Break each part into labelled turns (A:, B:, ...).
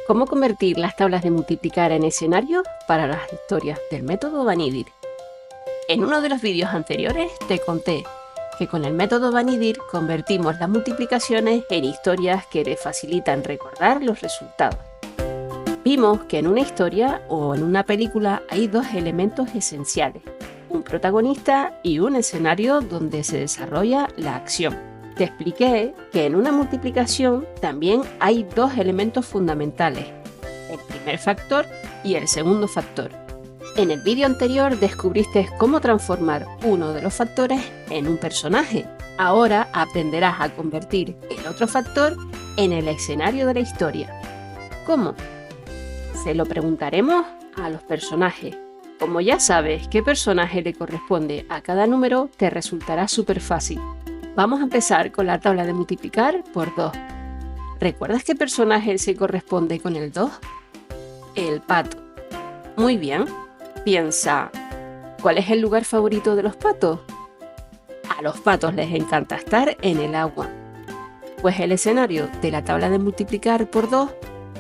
A: ¿Cómo convertir las tablas de multiplicar en escenarios para las historias del método Van-Edir? En uno de los vídeos anteriores te conté que con el método Van-Edir convertimos las multiplicaciones en historias que te facilitan recordar los resultados. Vimos que en una historia o en una película hay dos elementos esenciales, un protagonista y un escenario donde se desarrolla la acción. Te expliqué que en una multiplicación también hay dos elementos fundamentales, el primer factor y el segundo factor. En el vídeo anterior descubriste cómo transformar uno de los factores en un personaje. Ahora aprenderás a convertir el otro factor en el escenario de la historia. ¿Cómo? Se lo preguntaremos a los personajes. Como ya sabes qué personaje le corresponde a cada número, te resultará súper fácil. Vamos a empezar con la tabla de multiplicar por 2. ¿Recuerdas qué personaje se corresponde con el 2? El pato. Muy bien. Piensa, ¿cuál es el lugar favorito de los patos? A los patos les encanta estar en el agua. Pues el escenario de la tabla de multiplicar por 2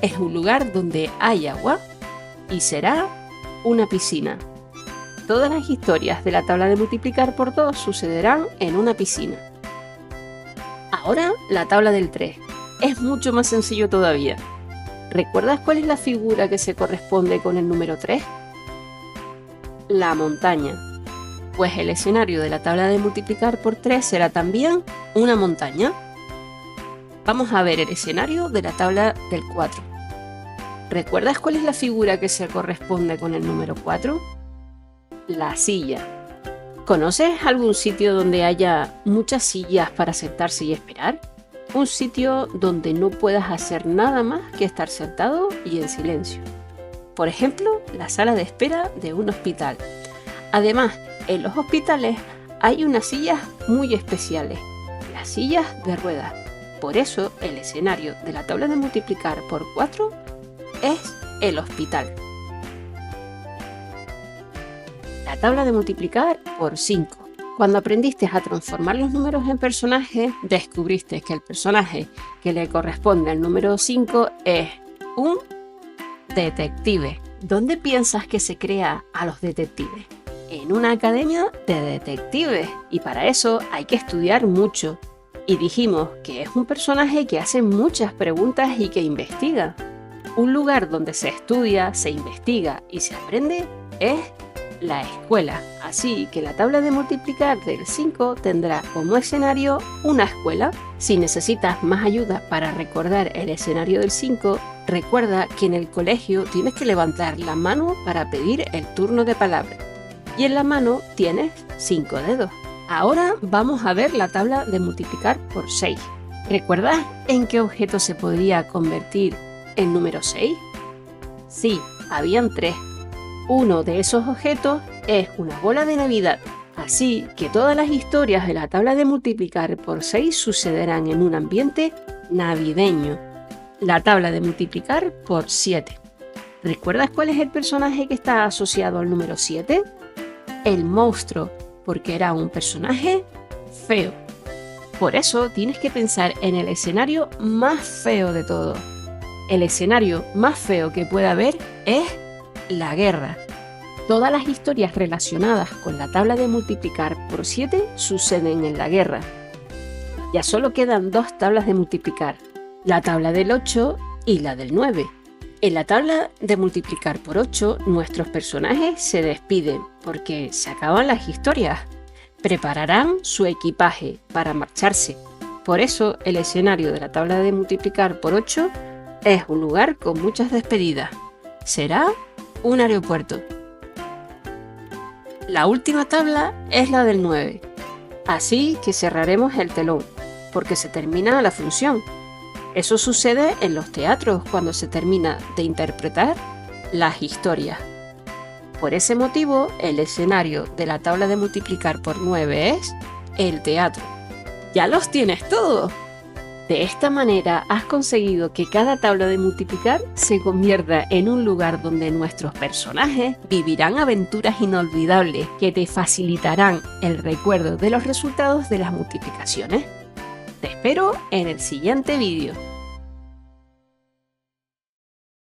A: es un lugar donde hay agua y será una piscina. Todas las historias de la tabla de multiplicar por 2 sucederán en una piscina. Ahora la tabla del 3. Es mucho más sencillo todavía. ¿Recuerdas cuál es la figura que se corresponde con el número 3? La montaña. Pues el escenario de la tabla de multiplicar por 3 será también una montaña. Vamos a ver el escenario de la tabla del 4. ¿Recuerdas cuál es la figura que se corresponde con el número 4? La silla. ¿Conoces algún sitio donde haya muchas sillas para sentarse y esperar? Un sitio donde no puedas hacer nada más que estar sentado y en silencio. Por ejemplo, la sala de espera de un hospital. Además, en los hospitales hay unas sillas muy especiales, las sillas de ruedas. Por eso, el escenario de la tabla de multiplicar por 4 es el hospital. La tabla de multiplicar por 5. Cuando aprendiste a transformar los números en personajes, descubriste que el personaje que le corresponde al número 5 es un detective. ¿Dónde piensas que se crea a los detectives? En una academia de detectives. Y para eso hay que estudiar mucho. Y dijimos que es un personaje que hace muchas preguntas y que investiga. Un lugar donde se estudia, se investiga y se aprende es la escuela. Así que la tabla de multiplicar del 5 tendrá como escenario una escuela. Si necesitas más ayuda para recordar el escenario del 5, recuerda que en el colegio tienes que levantar la mano para pedir el turno de palabra. Y en la mano tienes 5 dedos. Ahora vamos a ver la tabla de multiplicar por 6. ¿Recuerdas en qué objeto se podría convertir el número 6? Sí, habían 3. Uno de esos objetos es una bola de Navidad. Así que todas las historias de la tabla de multiplicar por 6 sucederán en un ambiente navideño. La tabla de multiplicar por 7. ¿Recuerdas cuál es el personaje que está asociado al número 7? El monstruo, porque era un personaje feo. Por eso tienes que pensar en el escenario más feo de todos. El escenario más feo que pueda haber es la guerra. Todas las historias relacionadas con la tabla de multiplicar por 7 suceden en la guerra. Ya solo quedan dos tablas de multiplicar, la tabla del 8 y la del 9. En la tabla de multiplicar por 8, nuestros personajes se despiden porque se acaban las historias. Prepararán su equipaje para marcharse. Por eso, el escenario de la tabla de multiplicar por 8 es un lugar con muchas despedidas. Será un aeropuerto. La última tabla es la del 9. Así que cerraremos el telón, porque se termina la función. Eso sucede en los teatros cuando se termina de interpretar las historias. Por ese motivo, el escenario de la tabla de multiplicar por 9 es el teatro. ¡Ya los tienes todos! De esta manera has conseguido que cada tabla de multiplicar se convierta en un lugar donde nuestros personajes vivirán aventuras inolvidables que te facilitarán el recuerdo de los resultados de las multiplicaciones. Te espero en el siguiente vídeo.